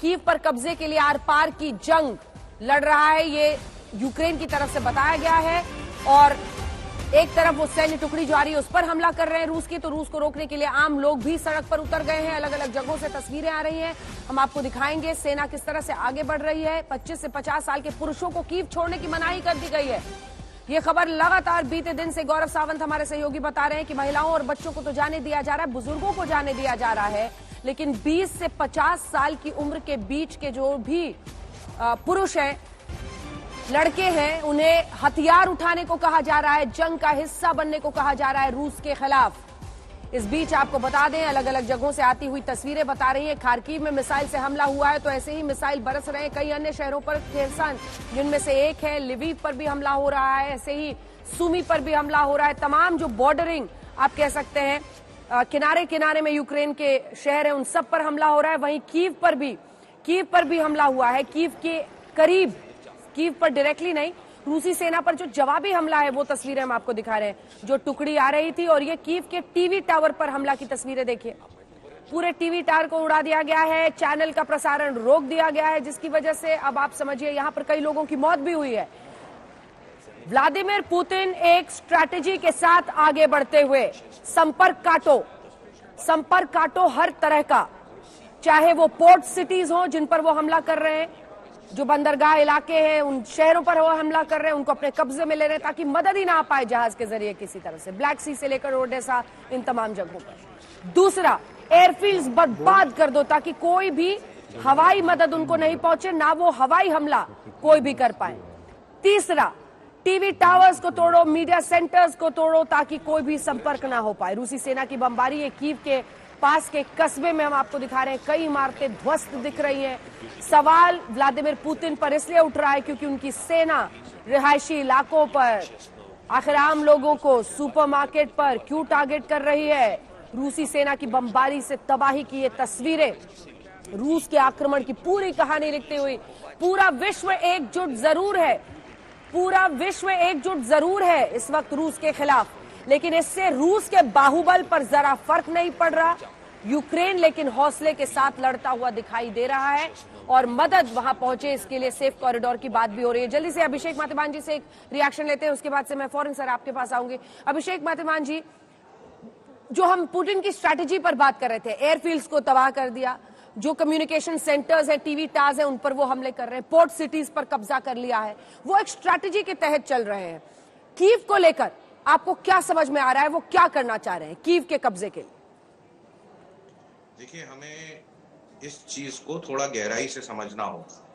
Kyiv पर कब्जे के लिए आर पार की जंग लड़ रहा है, ये यूक्रेन की तरफ से बताया गया है। और एक तरफ वो सैन्य टुकड़ी जो आ रही है उस पर हमला कर रहे हैं रूस की, तो रूस को रोकने के लिए आम लोग भी सड़क पर उतर गए हैं। अलग अलग जगहों से तस्वीरें आ रही हैं, हम आपको दिखाएंगे सेना किस तरह से आगे बढ़ रही है। 25 से 50 साल के पुरुषों को कीव छोड़ने की मनाही कर दी गई है। ये खबर लगातार बीते दिन से गौरव सावंत हमारे सहयोगी बता रहे हैं कि महिलाओं और बच्चों को तो जाने दिया जा रहा है, बुजुर्गों को जाने दिया जा रहा है, लेकिन 20 से 50 साल की उम्र के बीच के जो भी पुरुष हैं, लड़के हैं, उन्हें हथियार उठाने को कहा जा रहा है, जंग का हिस्सा बनने को कहा जा रहा है रूस के खिलाफ। इस बीच आपको बता दें, अलग अलग जगहों से आती हुई तस्वीरें बता रही हैं, खार्किव में मिसाइल से हमला हुआ है, तो ऐसे ही मिसाइल बरस रहे हैं कई अन्य शहरों पर, खेरसन जिनमें से एक है, लिविव पर भी हमला हो रहा है, ऐसे ही सुमी पर भी हमला हो रहा है। तमाम जो बॉर्डरिंग आप कह सकते हैं, किनारे किनारे में यूक्रेन के शहर है, उन सब पर हमला हो रहा है। वहीं कीव पर भी हमला हुआ है, कीव के करीब, कीव पर डायरेक्टली नहीं, रूसी सेना पर जो जवाबी हमला है वो तस्वीरें हम आपको दिखा रहे हैं। जो टुकड़ी आ रही थी, और ये कीव के टीवी टावर पर हमला की तस्वीरें देखिए, पूरे टीवी टावर को उड़ा दिया गया है, चैनल का प्रसारण रोक दिया गया है, जिसकी वजह से अब आप समझिए यहां पर कई लोगों की मौत भी हुई है। व्लादिमीर पुतिन एक स्ट्रैटेजी के साथ आगे बढ़ते हुए, संपर्क काटो हर तरह का, चाहे वो पोर्ट सिटीज हो जिन पर वो हमला कर रहे हैं, जो बंदरगाह इलाके हैं उन शहरों पर वो हमला कर रहे हैं, उनको अपने कब्जे में ले रहे हैं ताकि मदद ही ना आ पाए जहाज के जरिए किसी तरह से, ब्लैक सी से लेकर ओडेसा, इन तमाम जगहों पर। दूसरा, एयरफील्ड्स बर्बाद कर दो ताकि कोई भी हवाई मदद उनको नहीं पहुंचे, ना वो हवाई हमला कोई भी कर पाए। तीसरा, टीवी टावर्स को तोड़ो, मीडिया सेंटर्स को तोड़ो ताकि कोई भी संपर्क ना हो पाए। रूसी सेना की बमबारी है, कीव के पास के कस्बे में हम आपको दिखा रहे हैं, कई इमारतें ध्वस्त दिख रही हैं। सवाल व्लादिमीर पुतिन पर इसलिए उठ रहा है क्योंकि उनकी सेना रिहायशी इलाकों पर, आखिर आम लोगों को सुपरमार्केट पर क्यों टारगेट कर रही है। रूसी सेना की बमबारी से तबाही की ये तस्वीरें, रूस के आक्रमण की पूरी कहानी लिखते हुए, पूरा विश्व एकजुट जरूर है इस वक्त रूस के खिलाफ, लेकिन इससे रूस के बाहुबल पर जरा फर्क नहीं पड़ रहा। यूक्रेन लेकिन हौसले के साथ लड़ता हुआ दिखाई दे रहा है, और मदद वहां पहुंचे इसके लिए सेफ कॉरिडोर की बात भी हो रही है। जल्दी से अभिषेक माध्यमान जी से एक रिएक्शन लेते हैं, उसके बाद से मैं फौरन सर आपके पास आऊंगी। अभिषेक माध्यमान जी, जो हम पुतिन की स्ट्रैटेजी पर बात कर रहे थे, एयरफील्ड्स को तबाह कर दिया, जो कम्युनिकेशन सेंटर्स है, टीवी टावर्स है, उन पर वो हमले कर रहे हैं, पोर्ट सिटीज पर कब्जा कर लिया है, वो एक स्ट्रैटेजी के तहत चल रहे हैं। कीव को लेकर आपको क्या समझ में आ रहा है, वो क्या करना चाह रहे हैं कीव के कब्जे के लिए? देखिए, हमें इस चीज को थोड़ा गहराई से समझना होगा।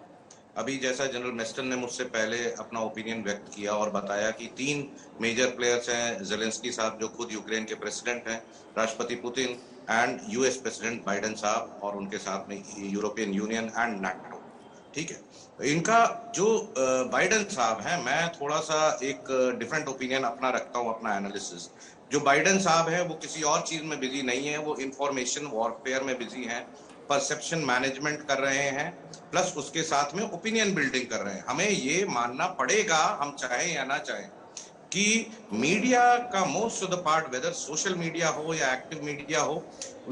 अभी जैसा जनरल मेस्टन ने मुझसे पहले अपना ओपिनियन व्यक्त किया और बताया कि 3 मेजर प्लेयर्स हैं जेलेंस्की साहब, जो खुद यूक्रेन के प्रेसिडेंट हैं, राष्ट्रपति Putin and US president Biden साहब, और उनके साथ में यूरोपियन यूनियन एंड नाटो। ठीक है, इनका जो बाइडेन साहब हैं, मैं थोड़ा सा एक डिफरेंट ओपिनियन अपना रखता हूं, अपना एनालिसिस। जो बाइडेन साहब है वो किसी और चीज में बिजी नहीं है, वो इंफॉर्मेशन वॉरफेयर में बिजी हैं, परसेप्शन मैनेजमेंट कर रहे हैं, प्लस उसके साथ में ओपिनियन बिल्डिंग कर रहे हैं। हमें ये मानना पड़ेगा, हम चाहें या ना चाहें, कि मीडिया का most of the part, whether social media हो या एक्टिव मीडिया हो,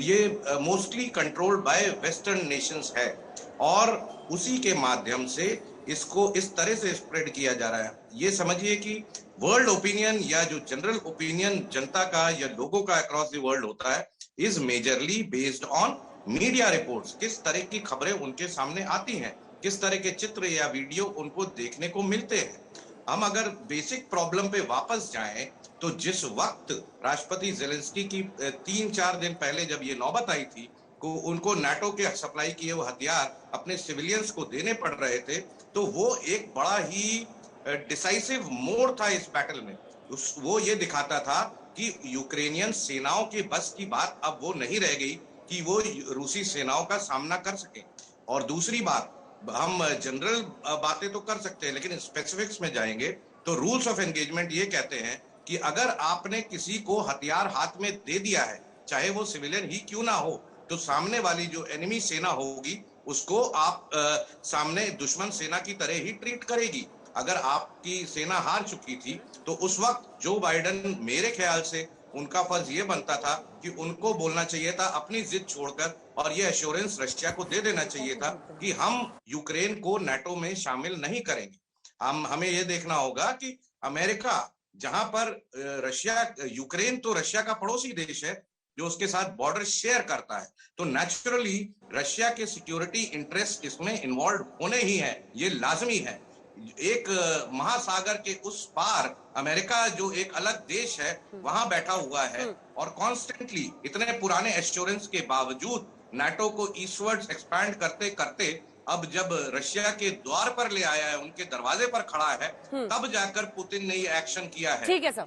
ये mostly controlled by western nations है, और उसी के माध्यम से इसको इस तरह से स्प्रेड किया जा रहा है। ये समझिए कि वर्ल्ड ओपिनियन या जो जनरल ओपिनियन जनता का या लोगों का अक्रॉस द वर्ल्ड होता है, is majorly based on media reports. किस तरह की खबरें उनके सामने आती हैं, किस तरह के चित्र या वीडियो उनको देखने को मिलते हैं। हम अगर बेसिक प्रॉब्लम पे वापस जाएं, तो जिस वक्त राष्ट्रपति जेलेंस्की की 3-4 दिन पहले जब ये नौबत आई थी को उनको नाटो के सप्लाई किए वो हथियार अपने सिविलियंस को देने पड़ रहे थे, तो वो एक बड़ा ही डिसाइसिव मोड़ था इस बैटल में। वो ये दिखाता था कि यूक्रेनियन सेनाओं के बस की बात अब वो नहीं रह गई कि वो रूसी सेनाओं का सामना कर सके। और दूसरी बात, हम जनरल बातें तो कर सकते हैं, लेकिन स्पेसिफिक्स में जाएंगे तो रूल्स ऑफ एंगेजमेंट ये कहते हैं कि अगर आपने किसी को हथियार हाथ में दे दिया है, चाहे वो सिविलियन ही क्यों ना हो, तो सामने वाली जो एनिमी सेना होगी उसको आप सामने दुश्मन सेना की तरह ही ट्रीट करेगी। अगर आपकी सेना हार चुकी थी, तो उस वक्त जो बाइडेन मेरे ख्याल से उनका फर्ज ये बनता था कि उनको बोलना चाहिए था अपनी जिद छोड़कर, और ये एश्योरेंस रशिया को दे देना चाहिए था कि हम यूक्रेन को नाटो में शामिल नहीं करेंगे। हमें ये देखना होगा कि अमेरिका, जहां पर रशिया, यूक्रेन तो रशिया का पड़ोसी देश है जो उसके साथ बॉर्डर शेयर करता है, तो नेचुरली रशिया के सिक्योरिटी इंटरेस्ट इसमें इन्वॉल्व होने ही है, ये लाजमी है। एक महासागर के उस पार अमेरिका जो एक अलग देश है वहां बैठा हुआ है, और कॉन्स्टेंटली इतने पुराने एश्योरेंस के बावजूद नाटो को ईस्टवर्ड्स एक्सपैंड करते करते अब जब रशिया के द्वार पर ले आया है, उनके दरवाजे पर खड़ा है, तब जाकर पुतिन ने ये एक्शन किया है। ठीक है सर।